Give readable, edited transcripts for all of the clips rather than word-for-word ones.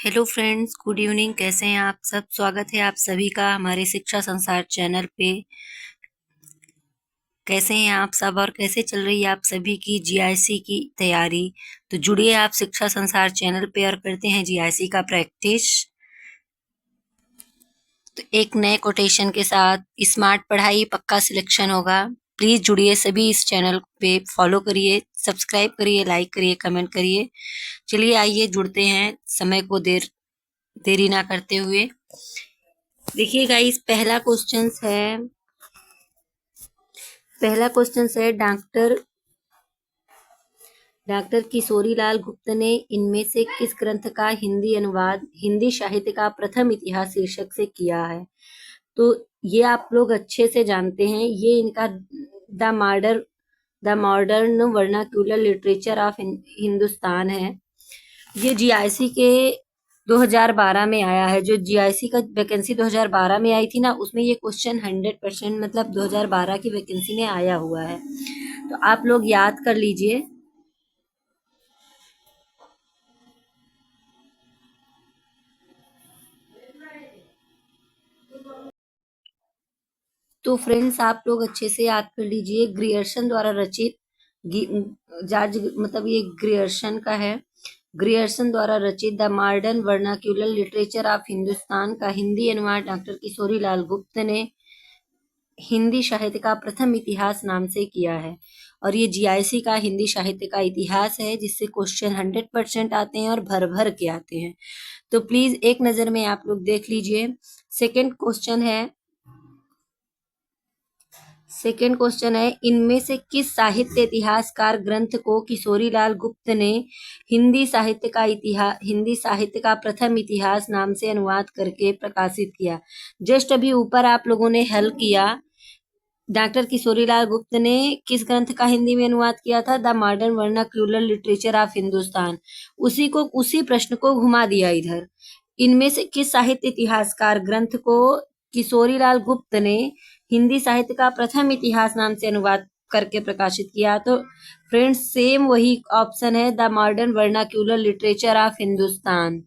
Hello friends, good evening. कैसे हैं आप सब? स्वागत है आप सभी का हमारे शिक्षा संसार चैनल पे। कैसे हैं आप सब और कैसे चल रही है आप सभी की जीआईसी की तैयारी? तो जुड़िए आप शिक्षा संसार चैनल पे और करते हैं जीआईसी का प्रैक्टिस। तो एक नए कोटेशन के साथ, स्मार्ट पढ़ाई पक्का सिलेक्शन होगा। प्लीज जुड़िए सभी इस चैनल पे, फॉलो करिए, सब्सक्राइब करिए, लाइक करिए, कमेंट करिए। चलिए आइए जुड़ते हैं समय को देरी ना करते हुए। देखिए गाइस, पहला क्वेश्चन है डॉक्टर किशोरीलाल गुप्त ने इनमें से किस ग्रंथ का हिंदी अनुवाद हिंदी साहित्य का प्रथम इतिहास शीर्षक से किया है? तो ये आप लोग अच्छे से जानते हैं, ये इनका the modern vernacular literature of Hindustan है। ये जीआईसी के 2012 में आया है। जो जीआईसी का वैकेंसी 2012 में आई थी ना, उसमें ये क्वेश्चन 100% मतलब 2012 की वैकेंसी में आया हुआ है। तो आप लोग याद कर लीजिए। तो फ्रेंड्स, आप लोग अच्छे से याद कर लीजिए। ग्रियर्सन द्वारा रचित जॉर्ज मतलब ये ग्रियर्सन का है। ग्रियर्सन द्वारा रचित the modern vernacular literature of Hindustan का हिंदी अनुवाद डॉक्टर किशोरीलाल गुप्त ने हिंदी साहित्य का प्रथम इतिहास नाम से किया है। और ये जीआईसी का हिंदी साहित्य का इतिहास है, जिससे क्वेश्चन 100% आते हैं और भर भर के आते हैं। तो प्लीज एक नजर में आप लोग देख लीजिए। सेकंड क्वेश्चन है सेकंड क्वेश्चन है इनमें से किस साहित्य इतिहासकार ग्रंथ को किशोरीलाल गुप्त ने हिंदी साहित्य का प्रथम इतिहास नाम से अनुवाद करके प्रकाशित किया? जस्ट अभी ऊपर आप लोगों ने हल किया। डॉक्टर किशोरीलाल गुप्त ने किस ग्रंथ का हिंदी में अनुवाद किया था? The modern vernacular literature of Hindustan. उसी प्रश्न को घुमा दिया इधर। इनमें से किस साहित्य इतिहासकार ग्रंथ को किशोरीलाल गुप्त ने हिंदी साहित्य का प्रथम इतिहास नाम से अनुवाद करके प्रकाशित किया? तो फ्रेंड्स, सेम वही ऑप्शन है, the modern vernacular literature of Hindustan.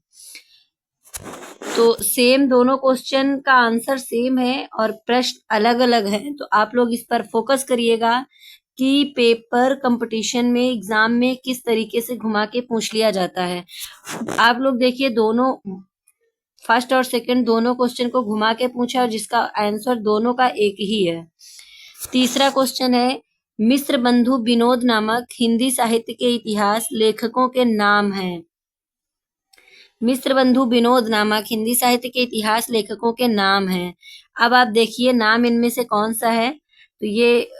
तो सेम, दोनों क्वेश्चन का आंसर सेम है और प्रश्न अलग अलग है। तो आप लोग इस पर फोकस करिएगा कि पेपर कंपटीशन में, एग्जाम में किस तरीके से घुमा के पूछ लिया जाता है। आप लोग देखिए, दोनों फर्स्ट और सेकंड दोनों क्वेश्चन को घुमा के पूछा और जिसका आंसर दोनों का एक ही है। तीसरा क्वेश्चन है मिश्र बंधु विनोद नामक हिंदी साहित्य के इतिहास लेखकों के नाम हैं। मिश्र बंधु विनोद नामक हिंदी साहित्य के इतिहास लेखकों के नाम हैं। अब आप देखिए नाम इनमें से कौन सा है। तो ये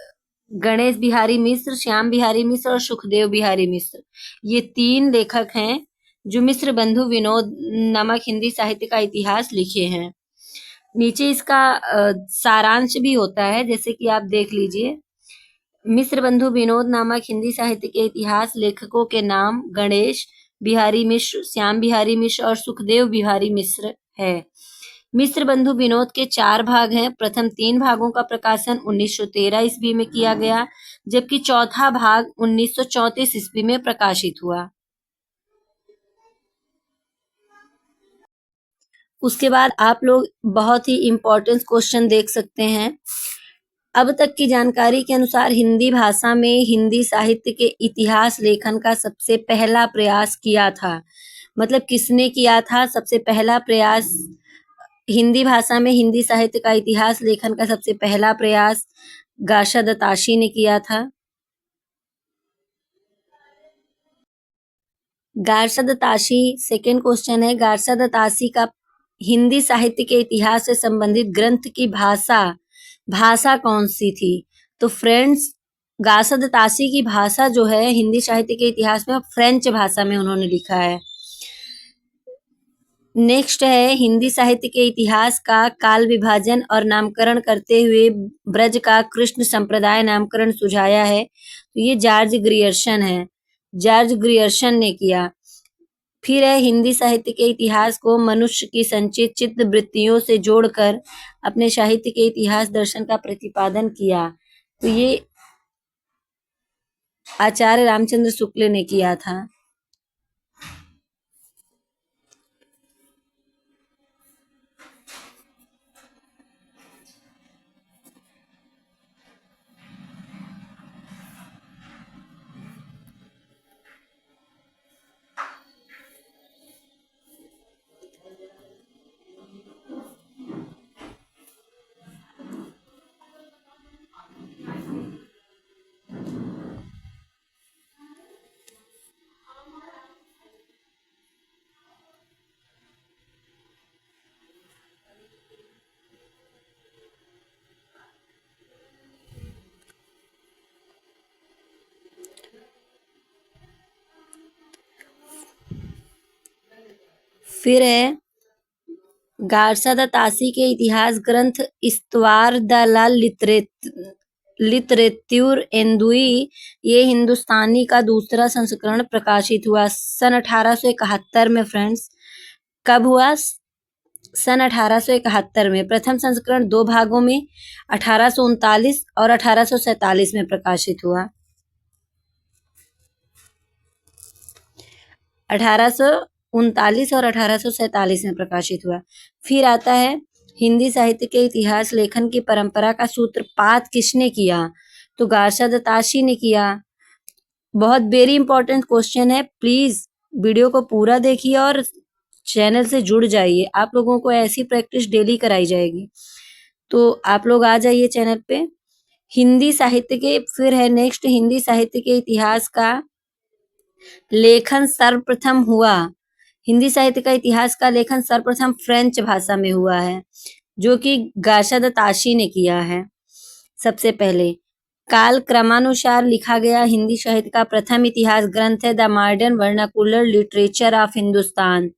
गणेश बिहारी मिश्र, श्याम बिहारी मिश्र और सुखदेव बिहारी मिश्र, ये तीन लेखक हैं जो मिश्र बंधु विनोद नामक हिंदी साहित्य का इतिहास लिखे हैं। नीचे इसका सारांश भी होता है, जैसे कि आप देख लीजिए। मिश्र बंधु विनोद नामक हिंदी साहित्य के इतिहास लेखकों के नाम गणेश बिहारी मिश्र, श्याम बिहारी मिश्र और सुखदेव बिहारी मिश्र है। मिश्र बंधु विनोद के 4 भाग हैं। प्रथम 3 भागों का प्रकाशन 1913 ईस्वी में किया गया, जबकि चौथा भाग 1934 ईस्वी में प्रकाशित हुआ। उसके बाद आप लोग बहुत ही इम्पोर्टेंट क्वेश्चन देख सकते हैं। अब तक की जानकारी के अनुसार हिंदी भाषा में हिंदी साहित्य के इतिहास लेखन का सबसे पहला प्रयास किया था। मतलब किसने किया था सबसे पहला प्रयास? हिंदी भाषा में हिंदी साहित्य का इतिहास लेखन का सबसे पहला प्रयास गाशा दत्ताशी ने किया था। गारशा दत्ताशी, सेकेंड क्वेश्चन है, गारशा दत्ताशी का हिंदी साहित्य के इतिहास से संबंधित ग्रंथ की भाषा कौन सी थी? तो फ्रेंड्स, गारशा दत्ताशी की भाषा जो है हिंदी साहित्य के इतिहास में फ्रेंच भाषा में उन्होंने लिखा है। नेक्स्ट है हिंदी साहित्य के इतिहास का काल विभाजन और नामकरण करते हुए ब्रज का कृष्ण संप्रदाय नामकरण सुझाया है। तो ये जॉर्ज ग्रियर्सन ने किया। फिर है हिंदी साहित्य के इतिहास को मनुष्य की संचित चित्त वृत्तियों से जोड़कर अपने साहित्य के इतिहास दर्शन का प्रतिपादन किया। तो ये आचार्य रामचंद्र शुक्ल ने किया था। फिर है गारसा द तासी के इतिहास ग्रंथ इस्तवार द ला लिटरेत्यूर एंदुई, ये हिंदुस्तानी का दूसरा संस्करण प्रकाशित हुआ सन 1871 में फ्रेंड्स। कब हुआ? सन 1871 में। प्रथम संस्करण 2 भागों में 1839 और 1847 में प्रकाशित हुआ। 1839 और 1847 में प्रकाशित हुआ। फिर आता है हिंदी साहित्य के इतिहास लेखन की परंपरा का सूत्रपात किसने किया? तो गारसा द ताशी ने किया। बहुत वेरी इंपॉर्टेंट क्वेश्चन है, प्लीज वीडियो को पूरा देखिए और चैनल से जुड़ जाइए। आप लोगों को ऐसी प्रैक्टिस डेली कराई जाएगी, तो आप लोग आ जाइए चैनल पे। हिंदी साहित्य के फिर है नेक्स्ट, हिंदी साहित्य के इतिहास का लेखन सर्वप्रथम हुआ। हिंदी साहित्य का इतिहास का लेखन सर्वप्रथम फ्रेंच भाषा में हुआ है, जो कि गारसा द ताशी ने किया है सबसे पहले। काल क्रमानुसार लिखा गया हिंदी साहित्य का प्रथम इतिहास ग्रंथ है the modern vernacular literature of Hindustan.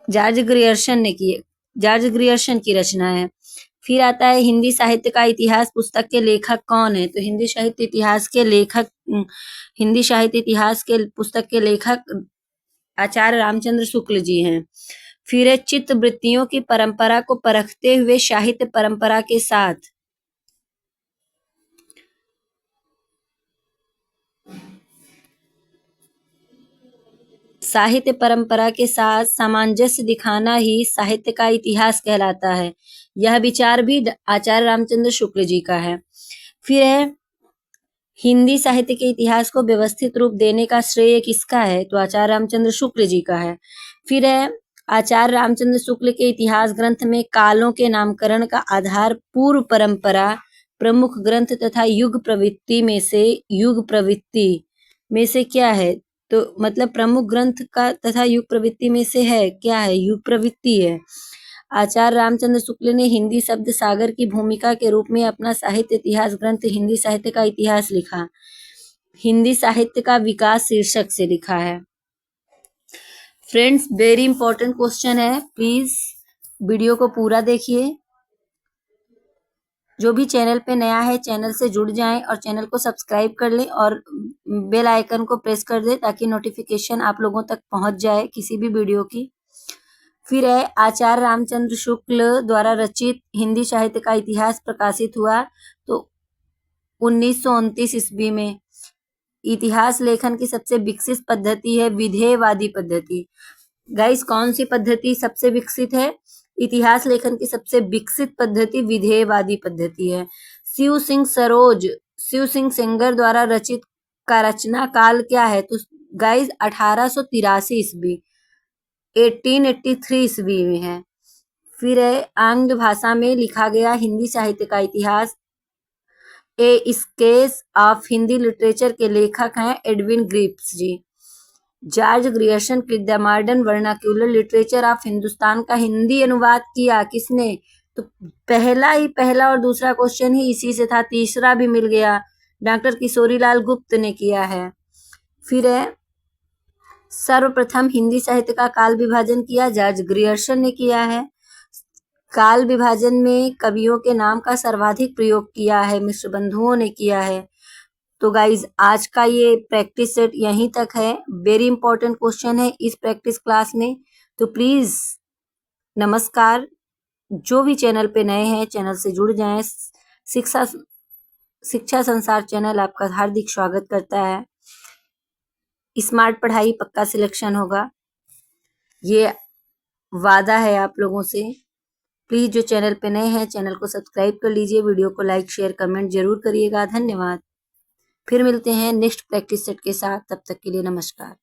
George Grierson की रचना है। फिर आता है हिंदी साहित्य का इतिहास पुस्तक के लेखक कौन है? तो हिंदी साहित्य इतिहास के पुस्तक के लेखक आचार्य रामचंद्र शुक्ल जी हैं। फिर है चित्त वृत्तियों की परंपरा को परखते हुए साहित्य परंपरा के साथ सामंजस्य दिखाना ही साहित्य का इतिहास कहलाता है। यह विचार भी आचार्य रामचंद्र शुक्ल जी का है। फिर है हिंदी साहित्य के इतिहास को व्यवस्थित रूप देने का श्रेय किसका है? तो आचार्य रामचंद्र शुक्ल जी का है। फिर है आचार्य रामचंद्र शुक्ल के इतिहास ग्रंथ में कालों के नामकरण का आधार पूर्व परंपरा, प्रमुख ग्रंथ तथा युग प्रवृत्ति में से क्या है? तो मतलब प्रमुख ग्रंथ का तथा युग प्रवृत्ति में से है क्या है? युग प्रवृत्ति है। आचार्य रामचंद्र शुक्ल ने हिंदी शब्द सागर की भूमिका के रूप में अपना साहित्य इतिहास ग्रंथ हिंदी साहित्य का इतिहास लिखा। हिंदी साहित्य का विकास शीर्षक से लिखा है। फ्रेंड्स वेरी इंपॉर्टेंट क्वेश्चन है, प्लीज वीडियो को पूरा देखिए। जो भी चैनल पे नया है चैनल से जुड़ जाएं और चैनल को सब्सक्राइब कर लें और बेल आइकन को प्रेस कर दें ताकि नोटिफिकेशन आप लोगों तक पहुंच जाए किसी भी वीडियो की। फिर है आचार्य रामचंद्र शुक्ल द्वारा रचित हिंदी साहित्य का इतिहास प्रकाशित हुआ तो 1929 ईस्वी में। इतिहास लेखन की सबसे विकसित पद्धति है विधेयवादी पद्धति। गाइस कौन सी पद्धति सबसे विकसित है? इतिहास लेखन की सबसे विकसित पद्धति विधेयवादी पद्धति है। शिव सिंह सेंगर द्वारा रचित का रचना काल क्या है? तो गाइस 1883 ईस्वी 1883 ईस्वी में है। फिर है आंग्ल भाषा में लिखा गया हिंदी साहित्य का इतिहास ए स्केच ऑफ हिंदी लिटरेचर के लेखक हैं एडविन ग्रिप्स जी। जॉर्ज ग्रियर्सन की the modern vernacular literature of Hindustan का हिंदी अनुवाद किया किसने? तो पहला और दूसरा क्वेश्चन ही इसी से था, तीसरा भी मिल गया, डॉक्टर किशोरीलाल गुप्त ने किया है। फिर है सर्वप्रथम हिंदी साहित्य का काल विभाजन किया जॉर्ज ग्रियर्सन ने किया है। काल विभाजन में कवियों के नाम का सर्वाधिक प्रयोग किया है मिश्र बंधुओं ने किया है। तो गाइज आज का ये प्रैक्टिस सेट यहीं तक है। वेरी इंपॉर्टेंट क्वेश्चन है इस प्रैक्टिस क्लास में, तो प्लीज नमस्कार। जो भी चैनल पे नए हैं चैनल से जुड़ जाएं। शिक्षा संसार चैनल आपका हार्दिक स्वागत करता है। स्मार्ट पढ़ाई पक्का सिलेक्शन होगा, ये वादा है आप लोगों से। प्लीज जो चैनल पे नए हैं चैनल को सब्सक्राइब कर लीजिए, वीडियो को लाइक शेयर कमेंट जरूर करिएगा। धन्यवाद। फिर मिलते हैं नेक्स्ट प्रैक्टिस सेट के साथ, तब तक के लिए नमस्कार।